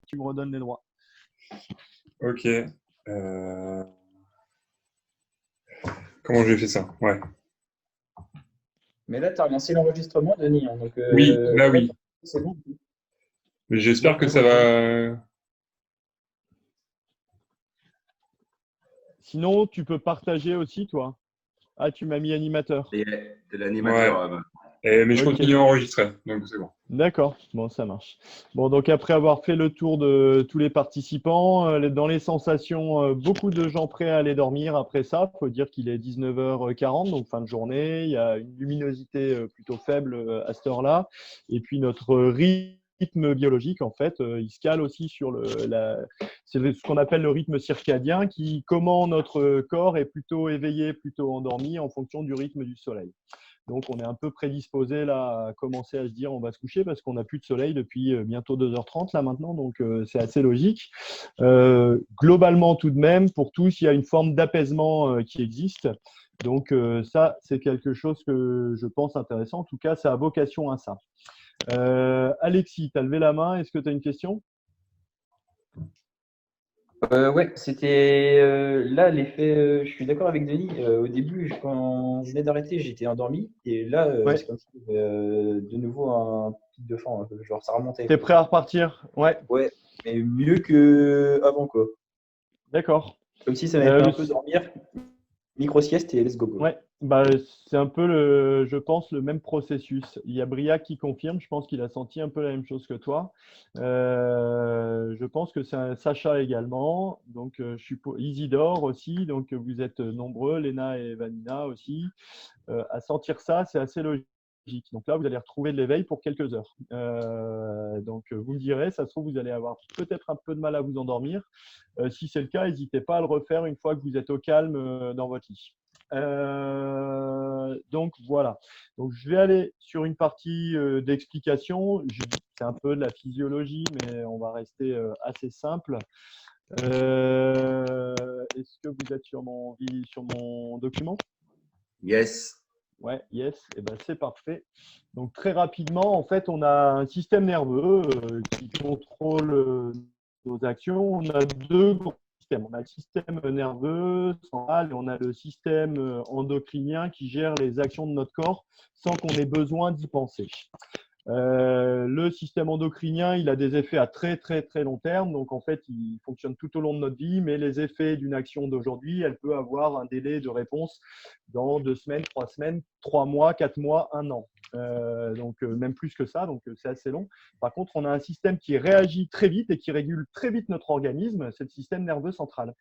tu me redonnes les droits. Ok. Comment j'ai fait ça? Ouais. Mais là, tu as relancé l'enregistrement, Denis. Hein, donc, Oui, là ouais, oui. c'est bon. Mais j'espère que ça Ok. va. Sinon, tu peux partager aussi, toi. Ah, tu m'as mis animateur. Et de Ouais. l'animateur. Mais je Ok. continue à enregistrer, donc c'est bon. D'accord, bon, ça marche. Bon, donc après avoir fait le tour de tous les participants, dans les sensations, beaucoup de gens prêts à aller dormir après ça. Il faut dire qu'il est 19h40, donc fin de journée. Il y a une luminosité plutôt faible à cette heure-là. Et puis notre rythme biologique, en fait, il se cale aussi sur c'est ce qu'on appelle le rythme circadien, comment notre corps est plutôt éveillé, plutôt endormi en fonction du rythme du soleil. Donc, on est un peu prédisposé là à commencer à se dire on va se coucher parce qu'on n'a plus de soleil depuis bientôt 2h30 là maintenant, donc c'est assez logique. Globalement, tout de même, pour tous, il y a une forme d'apaisement qui existe. Donc, ça, c'est quelque chose que je pense intéressant. En tout cas, ça a vocation à ça. Alexis, tu as levé la main. Est-ce que tu as une question? Ouais, c'était là l'effet. Je suis d'accord avec Denis. Au début, quand je venais d'arrêter, j'étais endormi. Et là, Ouais. c'est comme si de nouveau un pic de fin. Genre, ça remontait. Tu es prêt à repartir? Ouais, Ouais, mais mieux que avant, quoi. d'accord. Comme si ça m'avait fait un peu dormir. Micro-sieste et let's go, go. Ouais, bah, c'est un peu, je pense, le même processus. Il y a Briac qui confirme, je pense qu'il a senti un peu la même chose que toi. Je pense que c'est Sacha également, donc je suis pour Isidore aussi, donc vous êtes nombreux, Léna et Vanina aussi. À sentir ça, c'est assez logique. Donc là, vous allez retrouver de l'éveil pour quelques heures. Donc vous me direz, ça se trouve, vous allez avoir peut-être un peu de mal à vous endormir. Si c'est le cas, n'hésitez pas à le refaire une fois que vous êtes au calme dans votre lit. Donc voilà. Donc je vais aller sur une partie d'explication. C'est un peu de la physiologie, mais on va rester assez simple. Est-ce que vous êtes sur mon document? Yes. Ouais, yes, et ben c'est parfait. Donc très rapidement, en fait, on a un système nerveux qui contrôle nos actions. On a deux grands systèmes. On a le système nerveux central et on a le système endocrinien qui gère les actions de notre corps sans qu'on ait besoin d'y penser. Le système endocrinien, il a des effets à très très très long terme, donc en fait, il fonctionne tout au long de notre vie, mais les effets d'une action d'aujourd'hui, elle peut avoir un délai de réponse dans 2 semaines, 3 semaines, 3 mois, 4 mois, 1 an. Donc même plus que ça, donc c'est assez long. Par contre, on a un système qui réagit très vite et qui régule très vite notre organisme, c'est le système nerveux central.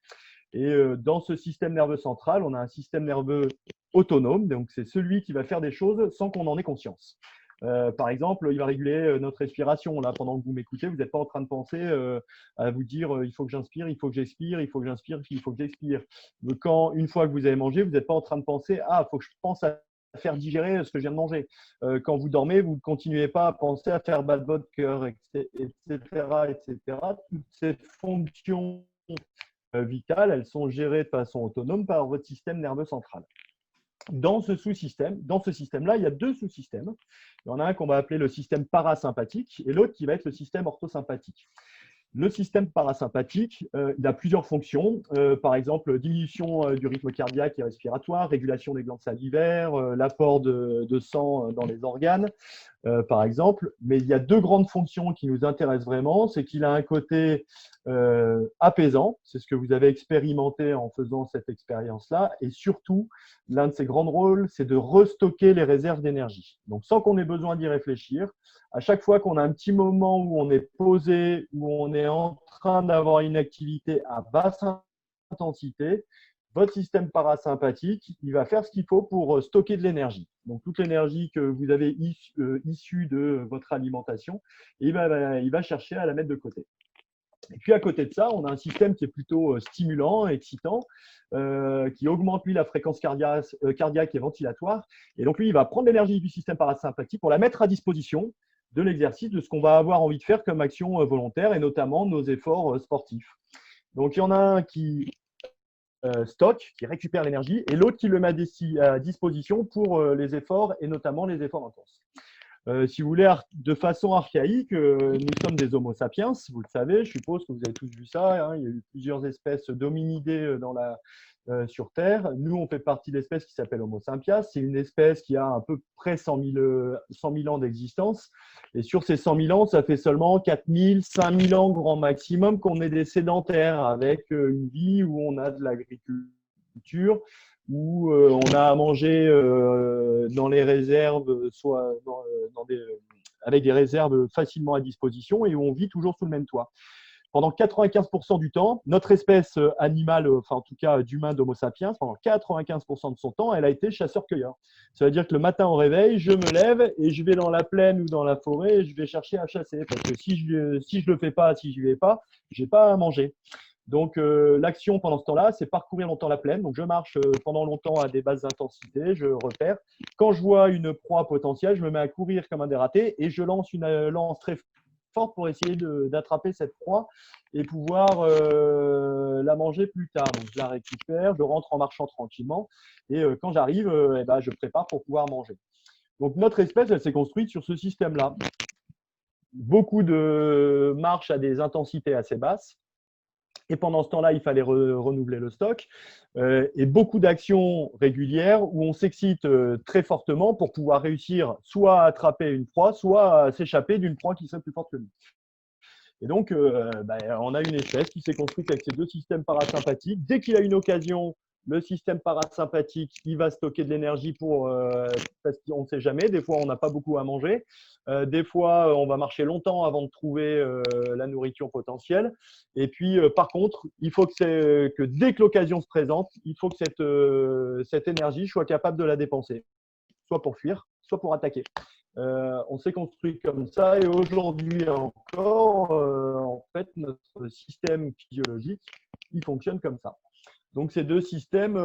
Et dans ce système nerveux central, on a un système nerveux autonome, donc c'est celui qui va faire des choses sans qu'on en ait conscience. Par exemple, il va réguler notre respiration. Là, pendant que vous m'écoutez, vous n'êtes pas en train de penser à vous dire il faut que j'inspire, il faut que j'expire, il faut que j'inspire, il faut que j'expire. Une fois que vous avez mangé, vous n'êtes pas en train de penser il faut que je pense à faire digérer ce que je viens de manger. Quand vous dormez, vous ne continuez pas à penser à faire battre votre cœur, etc., etc. Toutes ces fonctions vitales, elles sont gérées de façon autonome par votre système nerveux central. Dans ce système-là, il y a deux sous-systèmes. Il y en a un qu'on va appeler le système parasympathique et l'autre qui va être le système orthosympathique. Le système parasympathique, il a plusieurs fonctions. Par exemple, diminution du rythme cardiaque et respiratoire, régulation des glandes salivaires, l'apport de sang dans les organes, par exemple. Mais il y a deux grandes fonctions qui nous intéressent vraiment. C'est qu'il a un côté apaisant. C'est ce que vous avez expérimenté en faisant cette expérience-là. Et surtout, l'un de ses grands rôles, c'est de restocker les réserves d'énergie. Donc, sans qu'on ait besoin d'y réfléchir, à chaque fois qu'on a un petit moment où on est posé, où on est en train d'avoir une activité à basse intensité, votre système parasympathique, il va faire ce qu'il faut pour stocker de l'énergie. Donc, toute l'énergie que vous avez issue de votre alimentation, il va chercher à la mettre de côté. Et puis, à côté de ça, on a un système qui est plutôt stimulant, excitant, qui augmente, lui, la fréquence cardiaque et ventilatoire. Et donc, lui, il va prendre l'énergie du système parasympathique pour la mettre à disposition de l'exercice, de ce qu'on va avoir envie de faire comme action volontaire, et notamment nos efforts sportifs. Donc, il y en a un qui stocke, qui récupère l'énergie, et l'autre qui le met à disposition pour les efforts, et notamment les efforts intenses. si vous voulez, de façon archaïque, nous sommes des Homo sapiens, vous le savez, je suppose que vous avez tous vu ça, hein, il y a eu plusieurs espèces d'hominidés sur Terre. Nous, on fait partie de l'espèce qui s'appelle Homo sapiens. C'est une espèce qui a à peu près 100 000 ans d'existence. Et sur ces 100 000 ans, ça fait seulement 4 000, 5 000 ans grand maximum qu'on est des sédentaires avec une vie où on a de l'agriculture, où on a à manger dans les réserves, soit avec des réserves facilement à disposition et où on vit toujours sous le même toit. Pendant 95% du temps, notre espèce animale, enfin en tout cas d'humain d'Homo sapiens, pendant 95% de son temps, elle a été chasseur-cueilleur. Ça veut dire que le matin au réveil, je me lève et je vais dans la plaine ou dans la forêt et je vais chercher à chasser. Parce que si je le fais pas, si je n'y vais pas, j'ai pas à manger. Donc l'action pendant ce temps-là, c'est parcourir longtemps la plaine. Donc je marche pendant longtemps à des basses intensités, je repère. Quand je vois une proie potentielle, je me mets à courir comme un dératé et je lance une lance très forte pour essayer d'attraper cette proie et pouvoir la manger plus tard. Donc, je la récupère, je rentre en marchant tranquillement et quand j'arrive, je prépare pour pouvoir manger. Donc, notre espèce, elle s'est construite sur ce système-là. Beaucoup de marches à des intensités assez basses. Et pendant ce temps-là, il fallait renouveler le stock et beaucoup d'actions régulières où on s'excite très fortement pour pouvoir réussir soit à attraper une proie, soit à s'échapper d'une proie qui serait plus forte que nous. Et donc, on a une espèce qui s'est construite avec ces deux systèmes parasympathiques. Dès qu'il a une occasion, le système parasympathique, il va stocker de l'énergie parce qu'on ne sait jamais. Des fois, on n'a pas beaucoup à manger. Des fois, on va marcher longtemps avant de trouver la nourriture potentielle. Et puis, par contre, il faut que dès que l'occasion se présente, il faut que cette énergie soit capable de la dépenser, soit pour fuir, soit pour attaquer. On s'est construit comme ça et aujourd'hui encore, en fait, notre système physiologique, il fonctionne comme ça. Donc, ces deux systèmes,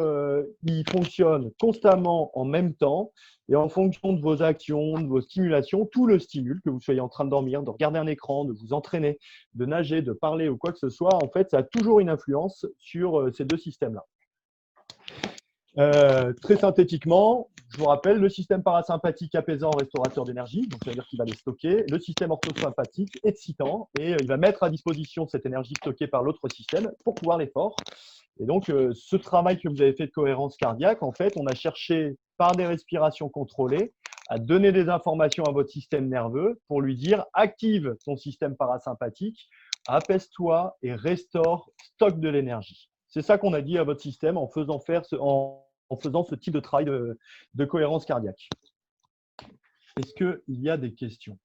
ils fonctionnent constamment en même temps et en fonction de vos actions, de vos stimulations, tout le stimule, que vous soyez en train de dormir, de regarder un écran, de vous entraîner, de nager, de parler ou quoi que ce soit, en fait, ça a toujours une influence sur ces deux systèmes-là. Très synthétiquement, je vous rappelle, le système parasympathique apaisant, restaurateur d'énergie, donc ça veut dire qu'il va les stocker. Le système orthosympathique excitant et il va mettre à disposition cette énergie stockée par l'autre système pour pouvoir l'effort. Et donc, ce travail que vous avez fait de cohérence cardiaque, en fait, on a cherché par des respirations contrôlées à donner des informations à votre système nerveux pour lui dire active ton système parasympathique, apaise-toi et restaure, stocke de l'énergie. C'est ça qu'on a dit à votre système en faisant ce type de travail de cohérence cardiaque. Est-ce qu'il y a des questions?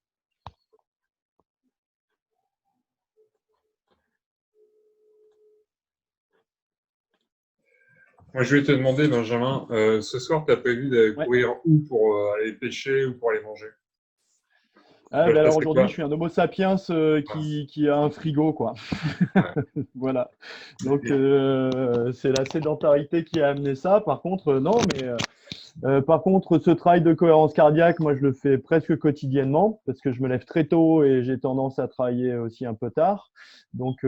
Moi, je vais te demander, Benjamin, ce soir, tu as prévu d'aller courir où pour aller pêcher ou pour aller manger? Alors aujourd'hui, je suis un Homo sapiens qui a un frigo, quoi. Ouais. Voilà. Donc, c'est la sédentarité qui a amené ça. Par contre, non, mais par contre, ce travail de cohérence cardiaque, moi, je le fais presque quotidiennement parce que je me lève très tôt et j'ai tendance à travailler aussi un peu tard. Donc,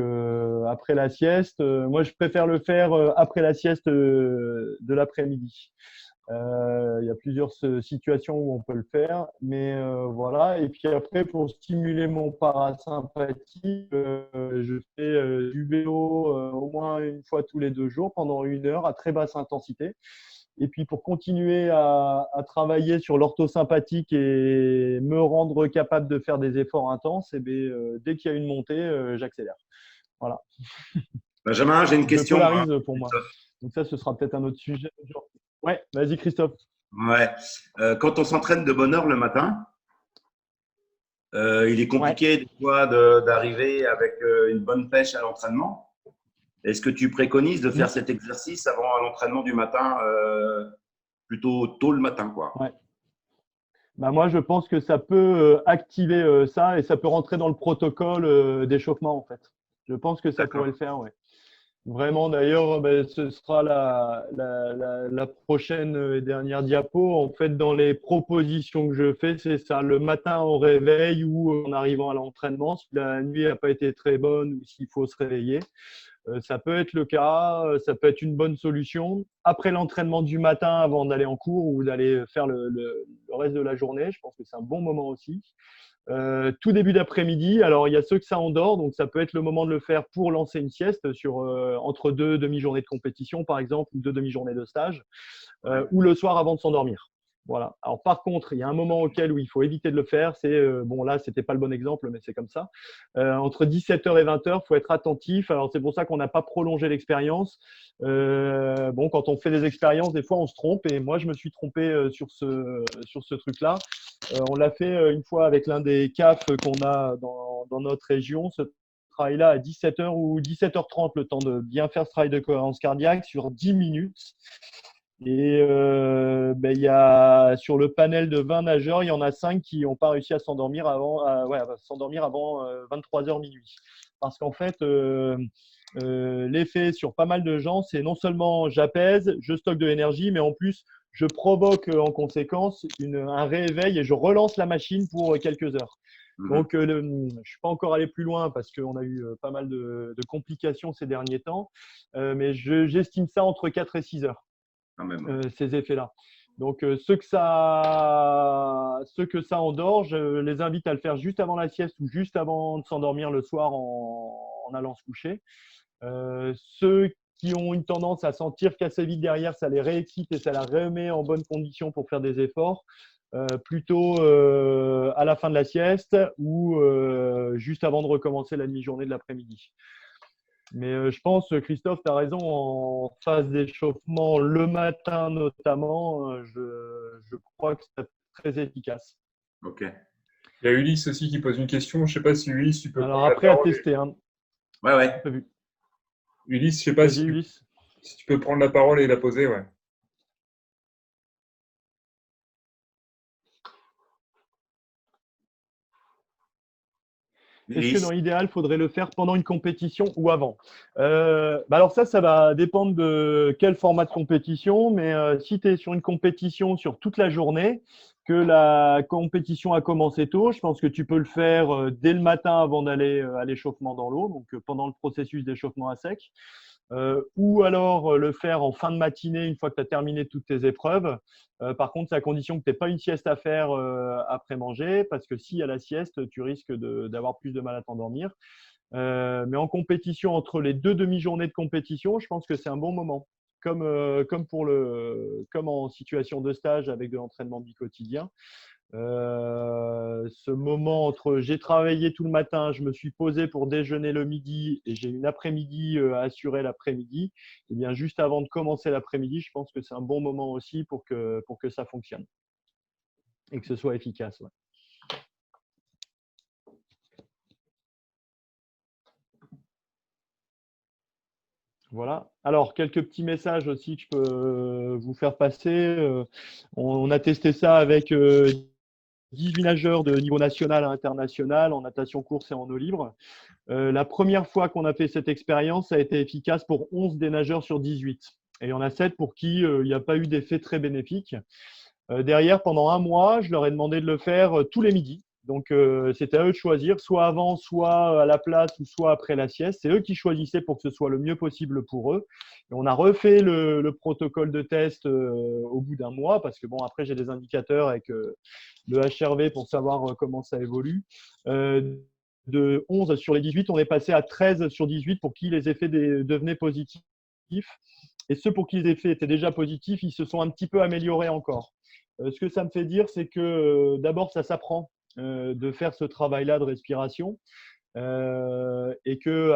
après la sieste, moi, je préfère le faire après la sieste de l'après-midi. Il y a plusieurs situations où on peut le faire, mais voilà. Et puis après, pour stimuler mon parasympathique, je fais du vélo au moins une fois tous les 2 jours pendant 1 heure à très basse intensité. Et puis pour continuer à travailler sur l'orthosympathique et me rendre capable de faire des efforts intenses, et bien, dès qu'il y a une montée, j'accélère. Voilà. Benjamin, j'ai une question. Je polarise pour moi. Donc ça, ce sera peut-être un autre sujet. Ouais, vas-y Christophe. Ouais. Quand on s'entraîne de bonne heure le matin, il est compliqué des fois d'arriver avec une bonne pêche à l'entraînement. Est-ce que tu préconises de faire cet exercice avant l'entraînement du matin, plutôt tôt le matin, quoi? Ouais. Bah moi, je pense que ça peut activer ça et ça peut rentrer dans le protocole d'échauffement en fait. Je pense que ça pourrait le faire, ouais. Vraiment, d'ailleurs, ce sera la prochaine et dernière diapo. En fait, dans les propositions que je fais, c'est ça, le matin au réveil ou en arrivant à l'entraînement, si la nuit n'a pas été très bonne ou s'il faut se réveiller. Ça peut être le cas, ça peut être une bonne solution. Après l'entraînement du matin, avant d'aller en cours ou d'aller faire le reste de la journée, je pense que c'est un bon moment aussi. Tout début d'après-midi, alors il y a ceux que ça endort, donc ça peut être le moment de le faire pour lancer une sieste entre deux demi-journées de compétition, par exemple, ou deux demi-journées de stage, ou le soir avant de s'endormir. Voilà. Alors par contre, il y a un moment auquel où il faut éviter de le faire, c'est bon là, c'était pas le bon exemple, mais c'est comme ça. Entre 17h et 20h, il faut être attentif. Alors c'est pour ça qu'on n'a pas prolongé l'expérience. Bon, quand on fait des expériences, des fois on se trompe, et moi je me suis trompé sur ce truc-là. On l'a fait une fois avec l'un des CAF qu'on a dans notre région. Ce travail-là à 17h ou 17h30, le temps de bien faire ce travail de cohérence cardiaque sur 10 minutes. Et il y a, sur le panel de 20 nageurs, il y en a 5 qui n'ont pas réussi à s'endormir avant 23h minuit. Parce qu'en fait, l'effet sur pas mal de gens, c'est non seulement j'apaise, je stocke de l'énergie, mais en plus, je provoque en conséquence un rééveil et je relance la machine pour quelques heures. Donc, je ne suis pas encore allé plus loin parce qu'on a eu pas mal de complications ces derniers temps, mais j'estime ça entre 4 et 6 heures. Ces effets-là. Donc, ceux que ça endort, je les invite à le faire juste avant la sieste ou juste avant de s'endormir le soir en allant se coucher. Ceux qui ont une tendance à sentir qu'assez vite derrière, ça les réexcite et ça les remet en bonne condition pour faire des efforts, plutôt à la fin de la sieste ou juste avant de recommencer la demi-journée de l'après-midi. Mais je pense, Christophe, tu as raison, en phase d'échauffement, le matin notamment, je crois que c'est très efficace. Ok. Il y a Ulysse aussi qui pose une question. Je ne sais pas si Ulysse, tu peux Alors prendre la après, à parole. tester. Hein. Ouais. Ulysse, je ne sais pas si tu peux prendre la parole et la poser. Ouais. Est-ce que dans l'idéal, il faudrait le faire pendant une compétition ou avant? Alors ça va dépendre de quel format de compétition, mais si tu es sur une compétition sur toute la journée, que la compétition a commencé tôt, je pense que tu peux le faire dès le matin avant d'aller à l'échauffement dans l'eau, donc pendant le processus d'échauffement à sec. Ou alors le faire en fin de matinée une fois que tu as terminé toutes tes épreuves. Par contre, c'est à condition que tu n'aies pas une sieste à faire après manger, parce que s'il y a la sieste, tu risques d'avoir plus de mal à t'endormir. Mais en compétition, entre les deux demi-journées de compétition, je pense que c'est un bon moment. Comme en situation de stage avec de l'entraînement bi-quotidien. Ce moment entre j'ai travaillé tout le matin, je me suis posé pour déjeuner le midi et j'ai une après-midi à assurer l'après-midi, et bien juste avant de commencer l'après-midi, je pense que c'est un bon moment aussi pour que ça fonctionne et que ce soit efficace. Ouais. Voilà. Alors, quelques petits messages aussi que je peux vous faire passer. On a testé ça avec 18 nageurs de niveau national à international en natation course et en eau libre. La première fois qu'on a fait cette expérience, ça a été efficace pour 11 des nageurs sur 18. Et il y en a 7 pour qui il n'y a pas eu d'effet très bénéfique. Derrière, pendant un mois, je leur ai demandé de le faire tous les midis. Donc, c'était à eux de choisir, soit avant, soit à la place, ou soit après la sieste. C'est eux qui choisissaient pour que ce soit le mieux possible pour eux. Et on a refait le protocole de test au bout d'un mois, parce que bon, après, j'ai des indicateurs avec le HRV pour savoir comment ça évolue. De 11 sur les 18, on est passé à 13 sur 18 pour qui les effets devenaient positifs. Et ceux pour qui les effets étaient déjà positifs, ils se sont un petit peu améliorés encore. Ce que ça me fait dire, c'est que d'abord, ça s'apprend de faire ce travail-là de respiration et que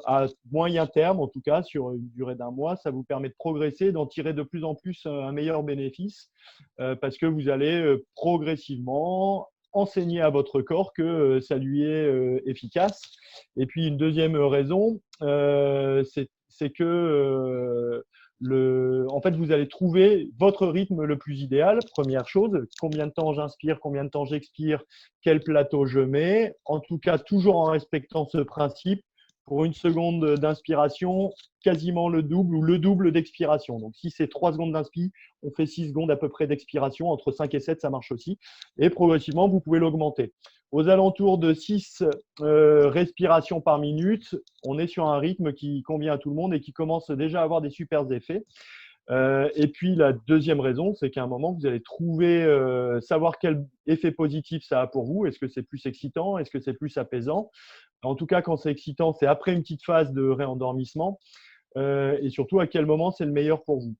à moyen terme, en tout cas sur une durée d'un mois, ça vous permet de progresser, d'en tirer de plus en plus un meilleur bénéfice parce que vous allez progressivement enseigner à votre corps que ça lui est efficace. Et puis une deuxième raison, c'est que en fait, vous allez trouver votre rythme le plus idéal. Première chose, combien de temps j'inspire, combien de temps j'expire, quel plateau je mets. En tout cas, toujours en respectant ce principe, pour une seconde d'inspiration, quasiment le double ou le double d'expiration. Donc, si c'est 3 secondes d'inspi, on fait 6 secondes à peu près d'expiration. Entre 5 et 7, ça marche aussi. Et progressivement, vous pouvez l'augmenter. Aux alentours de 6 respirations par minute, on est sur un rythme qui convient à tout le monde et qui commence déjà à avoir des super effets. Et puis, la deuxième raison, c'est qu'à un moment, vous allez trouver, savoir quel effet positif ça a pour vous. Est-ce que c'est plus excitant? Est-ce que c'est plus apaisant? En tout cas, quand c'est excitant, c'est après une petite phase de réendormissement. Et surtout, à quel moment c'est le meilleur pour vous.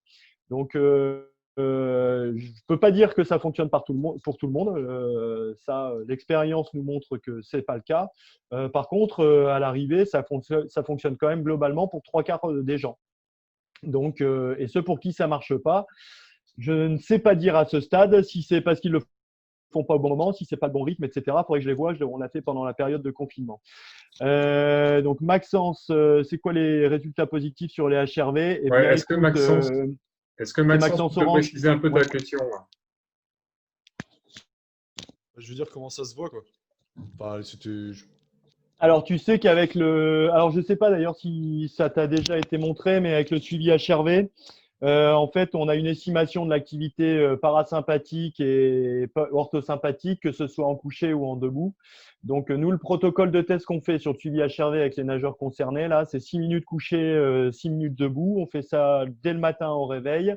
Donc, je ne peux pas dire que ça fonctionne pour tout le monde. L'expérience nous montre que ce n'est pas le cas. Par contre, à l'arrivée, ça fonctionne quand même globalement pour 3/4 des gens. Donc, et ceux pour qui ça ne marche pas, je ne sais pas dire à ce stade si c'est parce qu'ils le font pas au bon moment, si c'est pas le bon rythme, etc. Il faudrait que je les voie. On l'a fait pendant la période de confinement. Donc, Maxence, c'est quoi les résultats positifs sur les HRV? Eh bien, Est-ce que Maxence, tu peux préciser un peu ta question? Je veux dire, comment ça se voit, quoi. Enfin, Alors, tu sais qu'avec le… Alors, je ne sais pas d'ailleurs si ça t'a déjà été montré, mais avec le suivi HRV, en fait, on a une estimation de l'activité parasympathique et orthosympathique, que ce soit en couché ou en debout. Donc, nous, le protocole de test qu'on fait sur le suivi HRV avec les nageurs concernés, là, c'est 6 minutes couché, 6 minutes debout. On fait ça dès le matin au réveil.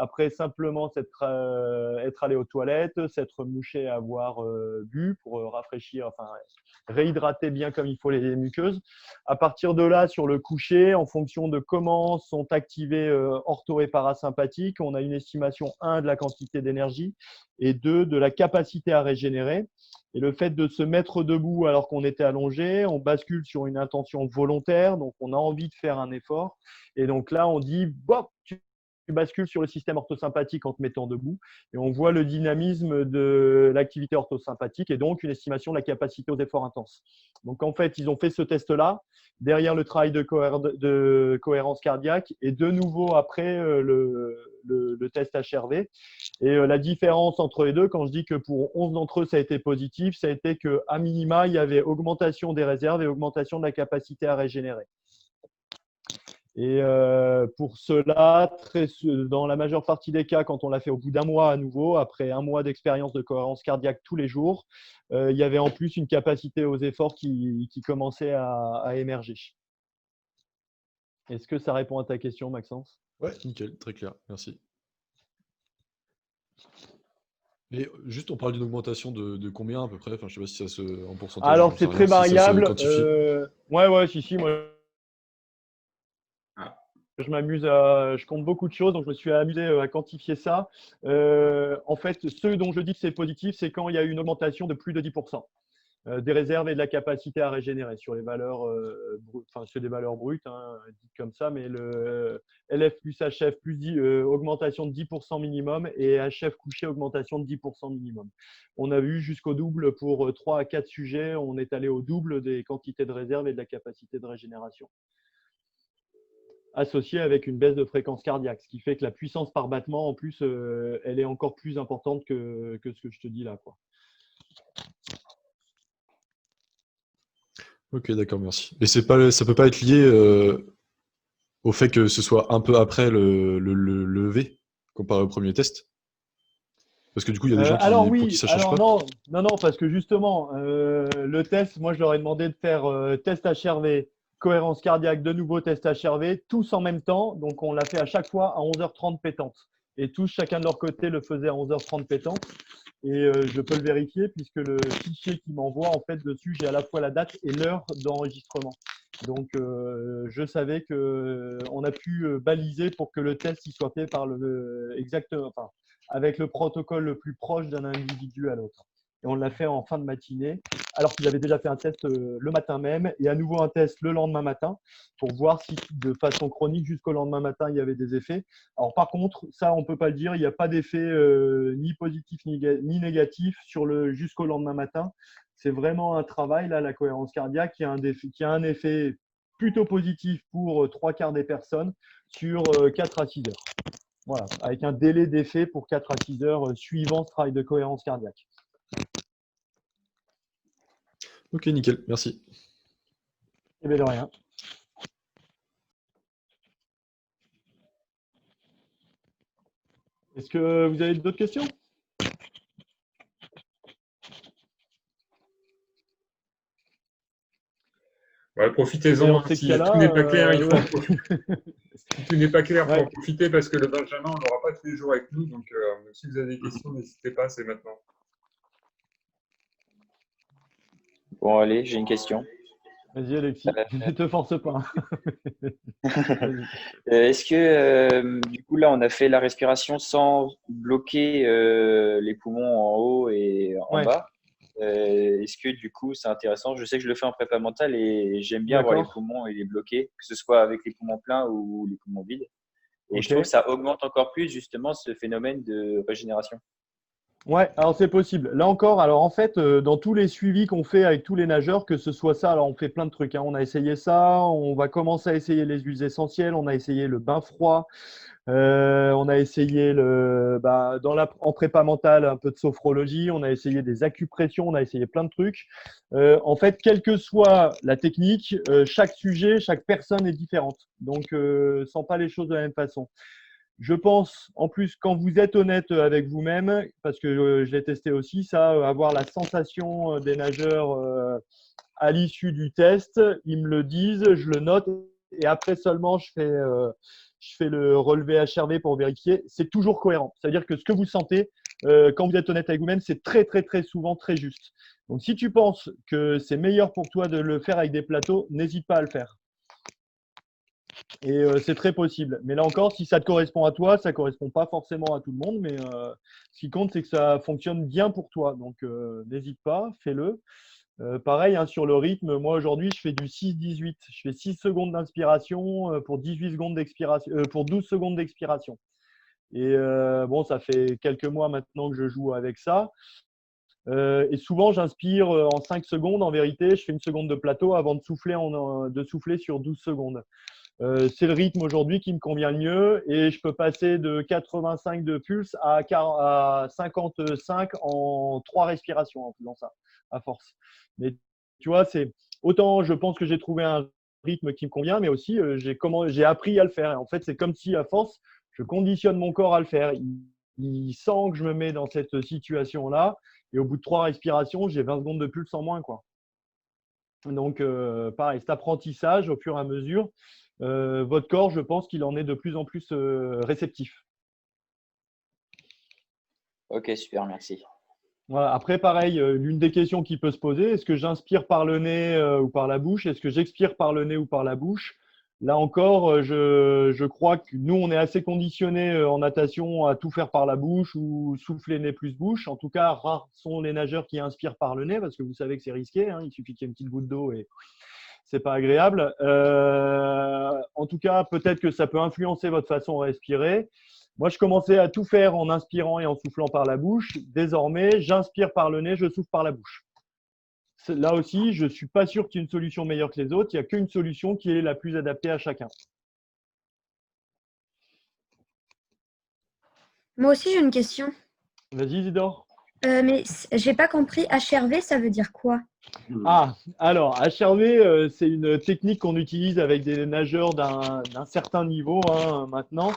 Après, simplement être allé aux toilettes, s'être mouché, avoir bu pour rafraîchir, enfin, réhydrater bien comme il faut les muqueuses. À partir de là, sur le coucher, en fonction de comment sont activés ortho et parasympathiques, on a une estimation 1 de la quantité d'énergie et 2 de la capacité à régénérer. Et le fait de se mettre debout alors qu'on était allongé, on bascule sur une intention volontaire, donc on a envie de faire un effort. Et donc là, on dit, tu bascules sur le système orthosympathique en te mettant debout et on voit le dynamisme de l'activité orthosympathique et donc une estimation de la capacité aux efforts intenses. Donc en fait, ils ont fait ce test-là derrière le travail de cohérence cardiaque et de nouveau après le test HRV. Et la différence entre les deux, quand je dis que pour 11 d'entre eux, ça a été positif, ça a été qu'à minima, il y avait augmentation des réserves et augmentation de la capacité à régénérer. Et pour cela, dans la majeure partie des cas, quand on l'a fait au bout d'un mois à nouveau, après un mois d'expérience de cohérence cardiaque tous les jours, il y avait en plus une capacité aux efforts qui commençait à émerger. Est-ce que ça répond à ta question, Maxence? Ouais, nickel, très clair, merci. Et juste, on parle d'une augmentation de combien à peu près? Enfin, je ne sais pas si ça se en pourcentage. Alors, c'est très variable. Ouais, si, moi. Je m'amuse je compte beaucoup de choses, donc je me suis amusé à quantifier ça. En fait, ce dont je dis que c'est positif, c'est quand il y a une augmentation de plus de 10% des réserves et de la capacité à régénérer sur les valeurs, sur des valeurs brutes, dites comme ça, mais le LF plus HF plus augmentation de 10% minimum et HF couché augmentation de 10% minimum. On a vu jusqu'au double pour 3 à 4 sujets, on est allé au double des quantités de réserve et de la capacité de régénération, associé avec une baisse de fréquence cardiaque, ce qui fait que la puissance par battement, en plus, elle est encore plus importante que ce que je te dis là, quoi. Ok, d'accord, merci. Et ça peut pas être lié au fait que ce soit un peu après le V, comparé au premier test? Parce que du coup, il y a des gens pour qui ça change pas. Non, parce que justement, le test, moi, je leur ai demandé de faire test HRV, cohérence cardiaque, de nouveau test HRV, tous en même temps. Donc, on l'a fait à chaque fois à 11h30 pétante. Et tous, chacun de leur côté, le faisait à 11h30 pétante. Et je peux le vérifier puisque le fichier qui m'envoie, en fait, dessus, j'ai à la fois la date et l'heure d'enregistrement. Donc, je savais qu'on a pu baliser pour que le test il soit fait par avec le protocole le plus proche d'un individu à l'autre. Et on l'a fait en fin de matinée, alors qu'ils avaient déjà fait un test le matin même et à nouveau un test le lendemain matin pour voir si de façon chronique jusqu'au lendemain matin, il y avait des effets. Alors par contre, ça, on ne peut pas le dire, il n'y a pas d'effet ni positif ni négatif jusqu'au lendemain matin. C'est vraiment un travail, là, la cohérence cardiaque, qui a un effet plutôt positif pour 3/4 des personnes sur 4 à 6 heures. Voilà, avec un délai d'effet pour 4 à 6 heures suivant ce travail de cohérence cardiaque. Ok, nickel, merci. Eh bien, de rien. Est-ce que vous avez d'autres questions? Ouais, profitez-en. Si tout n'est pas clair, il faut en profiter. Si tout n'est pas clair, il faut en profiter parce que le Benjamin, on n'aura pas tous les jours avec nous. Donc, si vous avez des questions, n'hésitez pas, c'est maintenant. Bon, allez, j'ai une question. Vas-y, Alexis, ne te force pas. Est-ce que, du coup, là, on a fait la respiration sans bloquer les poumons en haut et en bas? Est-ce que, du coup, c'est intéressant? Je sais que je le fais en prépa mentale et j'aime bien avoir les poumons et les bloquer, que ce soit avec les poumons pleins ou les poumons vides. Et je trouve que ça augmente encore plus, justement, ce phénomène de régénération. Ouais, alors c'est possible. Là encore, alors en fait, dans tous les suivis qu'on fait avec tous les nageurs, que ce soit ça, alors on fait plein de trucs, hein. On a essayé ça, on va commencer à essayer les huiles essentielles, on a essayé le bain froid, on a essayé en prépa mentale un peu de sophrologie, on a essayé des acupressions, on a essayé plein de trucs. En fait, quelle que soit la technique, chaque sujet, chaque personne est différente. Donc, sens pas les choses de la même façon. Je pense, en plus, quand vous êtes honnête avec vous-même, parce que je l'ai testé aussi, ça, avoir la sensation des nageurs à l'issue du test, ils me le disent, je le note, et après seulement, je fais le relevé HRV pour vérifier. C'est toujours cohérent. C'est-à-dire que ce que vous sentez, quand vous êtes honnête avec vous-même, c'est très, très, très souvent très juste. Donc, si tu penses que c'est meilleur pour toi de le faire avec des plateaux, n'hésite pas à le faire. Et c'est très possible. Mais là encore, si ça te correspond à toi, ça ne correspond pas forcément à tout le monde. Mais ce qui compte, c'est que ça fonctionne bien pour toi. Donc, n'hésite pas, fais-le. Pareil, hein, sur le rythme, moi aujourd'hui, je fais du 6-18. Je fais 6 secondes d'inspiration pour 18 secondes d'expiration, pour 12 secondes d'expiration. Et bon, ça fait quelques mois maintenant que je joue avec ça. Et souvent, j'inspire en 5 secondes. En vérité, je fais une seconde de plateau avant de souffler sur 12 secondes. C'est le rythme aujourd'hui qui me convient le mieux et je peux passer de 85 de pulse à 55 en 3 respirations en faisant ça, à force. Mais tu vois, c'est autant je pense que j'ai trouvé un rythme qui me convient, mais aussi j'ai appris à le faire. Et en fait, c'est comme si à force, je conditionne mon corps à le faire. Il sent que je me mets dans cette situation-là et au bout de 3 respirations, j'ai 20 secondes de pulse en moins, quoi. Donc, pareil, cet apprentissage au fur et à mesure, votre corps, je pense qu'il en est de plus en plus réceptif. Ok, super, merci. Voilà. Après, pareil, l'une des questions qui peut se poser, est-ce que j'inspire par le nez ou par la bouche? Est-ce que j'expire par le nez ou par la bouche? Là encore, je crois que nous, on est assez conditionnés en natation à tout faire par la bouche ou souffler nez plus bouche. En tout cas, rares sont les nageurs qui inspirent par le nez parce que vous savez que c'est risqué, hein. Il suffit qu'il y ait une petite goutte d'eau et c'est pas agréable. En tout cas, peut-être que ça peut influencer votre façon de respirer. Moi, je commençais à tout faire en inspirant et en soufflant par la bouche. Désormais, j'inspire par le nez, je souffle par la bouche. Là aussi, je ne suis pas sûr qu'il y ait une solution meilleure que les autres. Il n'y a qu'une solution qui est la plus adaptée à chacun. Moi aussi, j'ai une question. Vas-y, Isidore. Mais j'ai pas compris. HRV, ça veut dire quoi? Ah, alors, HRV, c'est une technique qu'on utilise avec des nageurs d'un certain niveau maintenant.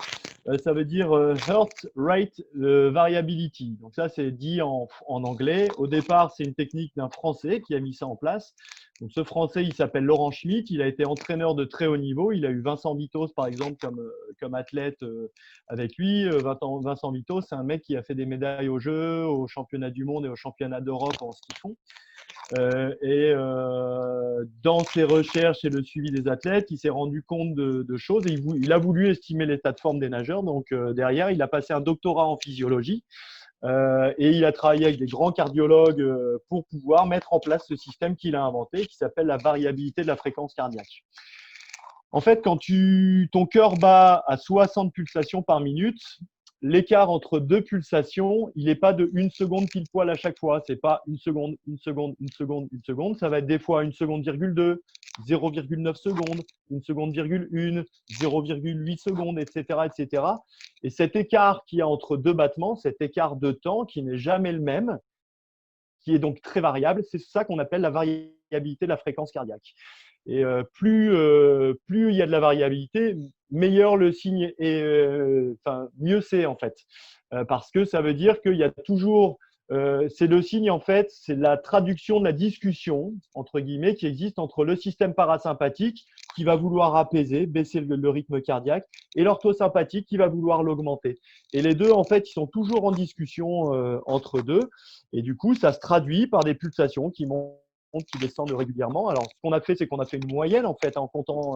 Ça veut dire Heart Rate Variability. Donc ça, c'est dit en anglais. Au départ, c'est une technique d'un Français qui a mis ça en place. Donc ce Français, il s'appelle Laurent Schmitt. Il a été entraîneur de très haut niveau. Il a eu Vincent Vitos, par exemple, comme athlète avec lui. Vincent Vitos, c'est un mec qui a fait des médailles aux Jeux, aux championnats du monde et aux championnats d'Europe en ski fond. Dans ses recherches et le suivi des athlètes, il s'est rendu compte de choses et il a voulu estimer l'état de forme des nageurs. Donc, derrière, il a passé un doctorat en physiologie et il a travaillé avec des grands cardiologues pour pouvoir mettre en place ce système qu'il a inventé qui s'appelle la variabilité de la fréquence cardiaque. En fait, quand ton cœur bat à 60 pulsations par minute, l'écart entre deux pulsations, il n'est pas de 1 seconde pile poil à chaque fois. Ce n'est pas 1 seconde, 1 seconde, 1 seconde, 1 seconde. Ça va être des fois 1 seconde, 0,9 secondes, 1 seconde, 1, 0,8 secondes, etc., etc. Et cet écart qu'il y a entre deux battements, cet écart de temps qui n'est jamais le même, qui est donc très variable, c'est ça qu'on appelle la variabilité de la fréquence cardiaque. Et plus il y a de la variabilité, meilleur le signe et mieux c'est en fait. Parce que ça veut dire qu'il y a toujours, c'est le signe en fait, c'est la traduction de la discussion, entre guillemets, qui existe entre le système parasympathique qui va vouloir apaiser, baisser le rythme cardiaque, et l'orthosympathique qui va vouloir l'augmenter. Et les deux, en fait, ils sont toujours en discussion entre deux. Et du coup, ça se traduit par des pulsations qui montent, qui descendent régulièrement. Alors, ce qu'on a fait, c'est qu'on a fait une moyenne, en fait, en comptant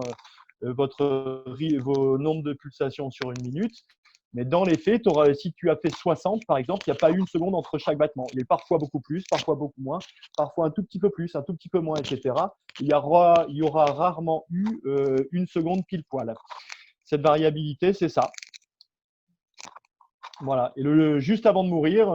vos nombres de pulsations sur une minute. Mais dans les faits, si tu as fait 60, par exemple, il n'y a pas une seconde entre chaque battement. Il est parfois beaucoup plus, parfois beaucoup moins, parfois un tout petit peu plus, un tout petit peu moins, etc. Il y aura rarement eu une seconde pile poil. Cette variabilité, c'est ça. Voilà. Et juste avant de mourir,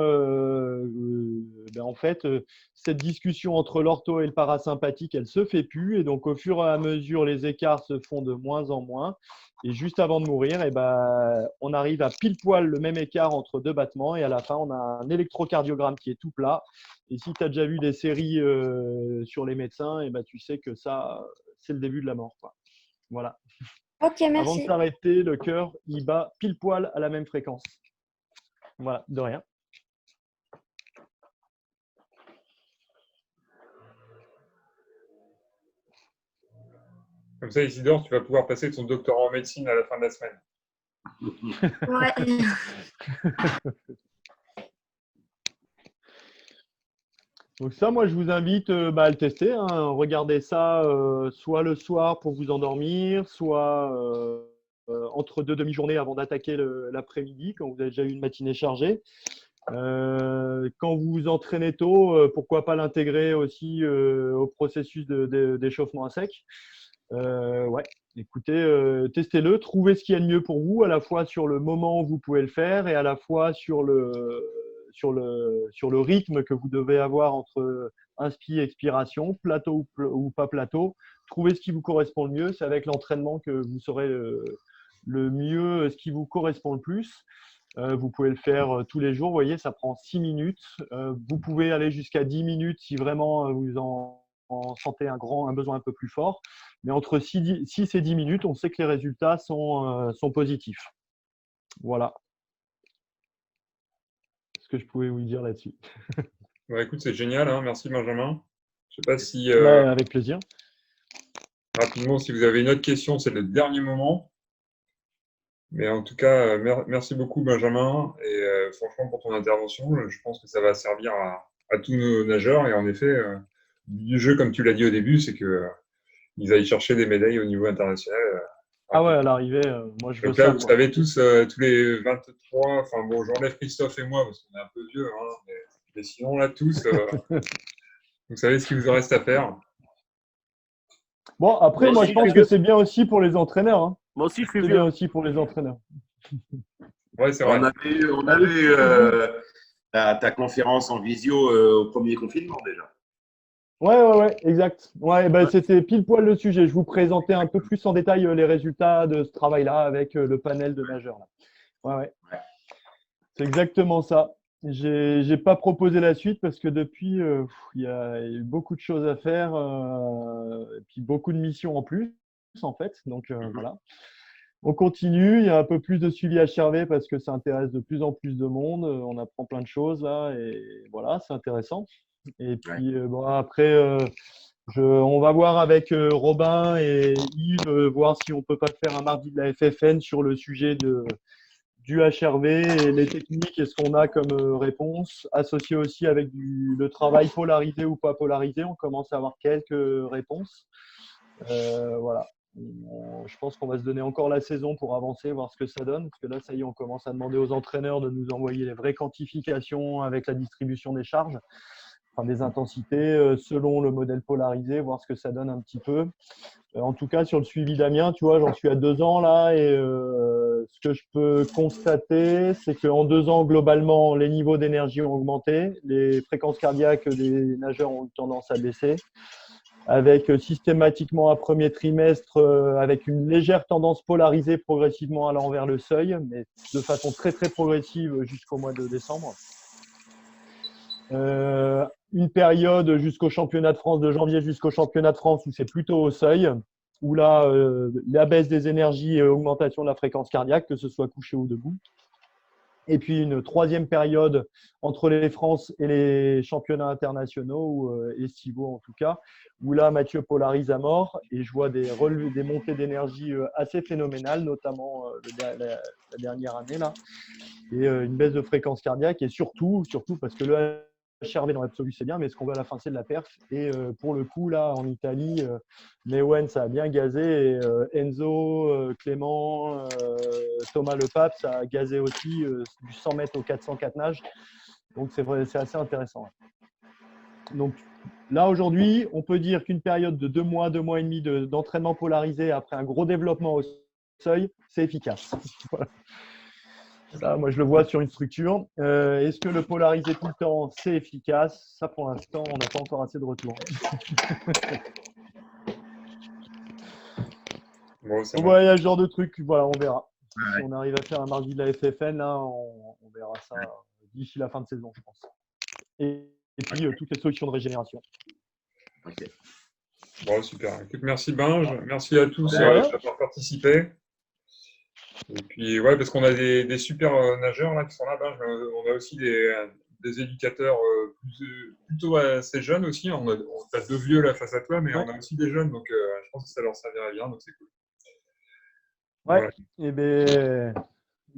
en fait, cette discussion entre l'ortho et le parasympathique, elle se fait plus. Et donc, au fur et à mesure, les écarts se font de moins en moins. Et juste avant de mourir, on arrive à pile poil le même écart entre deux battements. Et à la fin, on a un électrocardiogramme qui est tout plat. Et si tu as déjà vu des séries sur les médecins, tu sais que ça, c'est le début de la mort, quoi. Voilà. Ok, merci. Avant de s'arrêter, le cœur, il bat pile poil à la même fréquence. Voilà, de rien. Comme ça, Isidore, tu vas pouvoir passer ton doctorat en médecine à la fin de la semaine. Ouais. Donc ça, moi, je vous invite à le tester. Regardez ça soit le soir pour vous endormir, soit entre deux demi-journées avant d'attaquer l'après-midi, quand vous avez déjà eu une matinée chargée. Quand vous vous entraînez tôt, pourquoi pas l'intégrer aussi au processus d'échauffement à sec. Ouais, écoutez, testez-le, trouvez ce qui est le mieux pour vous, à la fois sur le moment où vous pouvez le faire et à la fois sur le rythme que vous devez avoir entre inspi et expiration, plateau ou pas plateau. Trouvez ce qui vous correspond le mieux. C'est avec l'entraînement que vous saurez le mieux ce qui vous correspond le plus. Vous pouvez le faire tous les jours. Vous voyez, ça prend 6 minutes. Vous pouvez aller jusqu'à 10 minutes si vraiment vous en sentez un besoin un peu plus fort. Mais entre 6 et 10 minutes, on sait que les résultats sont positifs. Voilà ce que je pouvais vous dire là-dessus. Ouais, écoute, c'est génial. Merci, Benjamin. Je ne sais pas si… avec plaisir. Rapidement, si vous avez une autre question, c'est le dernier moment. Mais en tout cas, merci beaucoup, Benjamin. Et franchement, pour ton intervention, je pense que ça va servir à tous nos nageurs. Et en effet, du jeu, comme tu l'as dit au début, c'est qu'ils aillent chercher des médailles au niveau international. Ah ouais, à l'arrivée, moi je veux donc là, ça. vous savez tous les 23, enfin bon, j'enlève Christophe et moi parce qu'on est un peu vieux, mais sinon là, tous, vous savez ce qu'il vous en reste à faire. Bon, après, moi je pense que c'est bien aussi pour les entraîneurs. Moi aussi, je suis C'est vieux. bien aussi pour les entraîneurs. Ouais, c'est vrai. On a eu ta conférence en visio au premier confinement déjà. Ouais, exact. Ouais, c'était pile poil le sujet. Je vous présentais un peu plus en détail les résultats de ce travail-là avec le panel de nageurs. Ouais. C'est exactement ça. J'ai pas proposé la suite parce que depuis, il y a eu beaucoup de choses à faire et puis beaucoup de missions en plus, en fait. Donc, voilà. On continue. Il y a un peu plus de suivi HRV parce que ça intéresse de plus en plus de monde. On apprend plein de choses là et voilà, c'est intéressant. Et puis, après, on va voir avec Robin et Yves, voir si on peut pas faire un mardi de la FFN sur le sujet du HRV et les techniques et ce qu'on a comme réponse, associé aussi avec le travail polarisé ou pas polarisé. On commence à avoir quelques réponses. Voilà. Je pense qu'on va se donner encore la saison pour avancer, voir ce que ça donne. Parce que là, ça y est, on commence à demander aux entraîneurs de nous envoyer les vraies quantifications avec la distribution des charges, enfin des intensités selon le modèle polarisé, voir ce que ça donne un petit peu. En tout cas, sur le suivi d'Amiens, tu vois, j'en suis à 2 ans là et ce que je peux constater, c'est qu'en 2 ans, globalement, les niveaux d'énergie ont augmenté, les fréquences cardiaques des nageurs ont eu tendance à baisser, avec systématiquement un premier trimestre avec une légère tendance polarisée progressivement allant vers le seuil, mais de façon très très progressive jusqu'au mois de décembre. une période jusqu'au championnat de France, de janvier jusqu'au championnat de France, où c'est plutôt au seuil, où là, la baisse des énergies et augmentation de la fréquence cardiaque, que ce soit couché ou debout. Et puis une troisième période entre les France et les championnats internationaux, ou estivaux en tout cas, où là, Mathieu polarise à mort et je vois des montées d'énergie assez phénoménales, notamment la dernière année là, et une baisse de fréquence cardiaque, et surtout parce que le HRV dans l'absolu c'est bien, mais ce qu'on veut à la fin c'est de la perf. Et pour le coup là en Italie, Mewen ça a bien gazé, et Enzo, Clément, Thomas Le Pape ça a gazé aussi, du 100 mètres au 404 nage. Donc c'est vrai, c'est assez intéressant. Donc là aujourd'hui on peut dire qu'une période de 2 mois et demi d'entraînement polarisé après un gros développement au seuil, c'est efficace. Voilà. Ça, moi, je le vois sur une structure. Est-ce que le polariser tout le temps, c'est efficace? Ça, pour l'instant, on n'a pas encore assez de retour. Bon, ça Donc, marche. voilà, il y a ce genre de truc. Voilà, on verra. Ouais. Si on arrive à faire un mardi de la FFN, là, on verra ça d'ici la fin de saison, je pense. Et puis, toutes les solutions de régénération. Ok. Bon, super. Écoute, merci Binge. Merci à tous Ouais. d'avoir participé. Et puis, ouais, parce qu'on a des super nageurs là qui sont là. Binge, mais on a aussi des éducateurs plutôt assez jeunes aussi. On a 2 vieux là face à toi, mais Ouais. on a aussi des jeunes, donc je pense que ça leur servira bien, donc c'est cool. Ouais. Voilà. Et bien,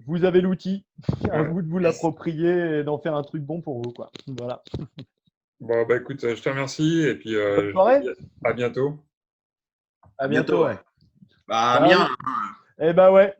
vous avez l'outil. À Ouais. vous de vous l'approprier et d'en faire un truc bon pour vous, quoi. Voilà. Bon, bah écoute, je te remercie et puis Bonne je soirée. te dis à bientôt. À À bientôt. bientôt. Ouais. Bah, Ciao. bien. Eh ben ouais.